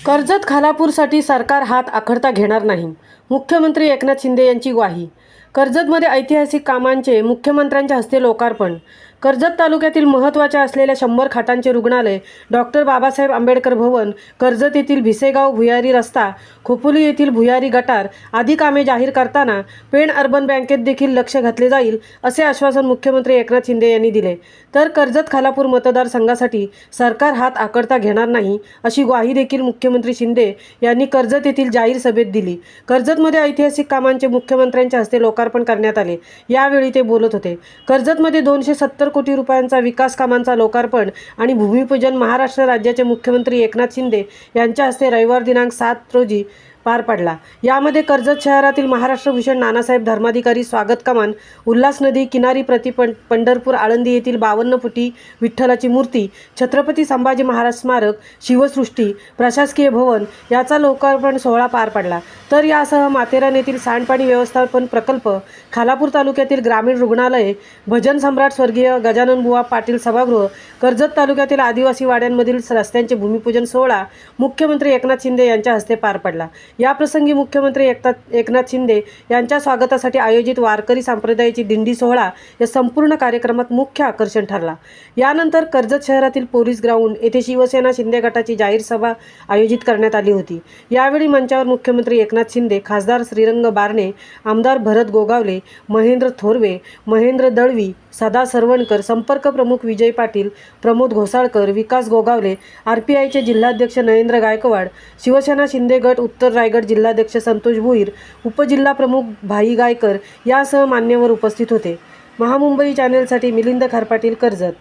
कर्जत खालापूरसाठी सरकार हात आखडता घेणार नाही. मुख्यमंत्री एकनाथ शिंदे यांची ग्वाही. कर्जतमध्ये ऐतिहासिक कामांचे मुख्यमंत्र्यांच्या हस्ते लोकार्पण. कर्जत तालुक्यातील महत्त्वाच्या असलेल्या 100 खाटांचे रुग्णालय, डॉक्टर बाबासाहेब आंबेडकर भवन, कर्जत येथील भिसेगाव भुयारी रस्ता, खोपोली येथील भुयारी गटार आदी कामे जाहीर करताना पेण अर्बन बँकेत देखील लक्ष घातले जाईल, असे आश्वासन मुख्यमंत्री एकनाथ शिंदे यांनी दिले. तर कर्जत खालापूर मतदारसंघासाठी सरकार हात आखडता घेणार नाही, अशी ग्वाही देखील मुख्यमंत्री शिंदे यांनी कर्जत येथील जाहीर सभेत दिली. कर्जतमध्ये ऐतिहासिक कामांचे मुख्यमंत्र्यांच्या हस्ते लोकार्पण करण्यात आले. यावेळी ते बोलत होते. कर्जतमध्ये 270 कोटी रुपयांचा विकास कामांचा लोकार्पण आणि भूमिपूजन महाराष्ट्र राज्याचे मुख्यमंत्री एकनाथ शिंदे यांच्या हस्ते रविवार दिनांक 7 रोजी पार पडला. यामध्ये कर्जत शहरातील महाराष्ट्र भूषण नानासाहेब धर्माधिकारी स्वागत कमान, उल्हास नदी किनारी पंढरपूर आळंदी येथील 52 फुटी विठ्ठलाची मूर्ती, छत्रपती संभाजी महाराज स्मारक, शिवसृष्टी, प्रशासकीय भवन याचा लोकार्पण सोहळा पार पडला. तर यासह माथेरान येथील सांडपाणी व्यवस्थापन प्रकल्प, खालापूर तालुक्यातील ग्रामीण रुग्णालये, भजन सम्राट स्वर्गीय गजाननबुवा पाटील सभागृह, कर्जत तालुक्यातील आदिवासी वाड्यांमधील रस्त्यांचे भूमिपूजन सोहळा मुख्यमंत्री एकनाथ शिंदे यांच्या हस्ते पार पडला. याप्रसंगी मुख्यमंत्री एकनाथ शिंदे यांच्या स्वागतासाठी आयोजित वारकरी संप्रदायाची दिंडी सोहळा या संपूर्ण कार्यक्रमात मुख्य आकर्षण ठरला. यानंतर कर्जत शहरातील पोलीस ग्राउंड येथे शिवसेना शिंदे गटाची जाहीर सभा आयोजित करण्यात आली होती. यावेळी मंचावर मुख्यमंत्री एकनाथ शिंदे, खासदार श्रीरंग बारणे, आमदार भरत गोगावले, महेंद्र थोरवे, महेंद्र दळवी, सदा सरवणकर, संपर्क प्रमुख विजय पाटील, प्रमोद घोसाळकर, विकास गोगावले, RPIचे जिल्हाध्यक्ष नरेंद्र गायकवाड, शिवसेना शिंदे गट उत्तर रायगड जिल्हाध्यक्ष संतोष भुईर, उपजिल्हा प्रमुख भाई गायकर यासह मान्यवर उपस्थित होते. महामुंबई चॅनेलसाठी मिलिंद खरपाटील, कर्जत.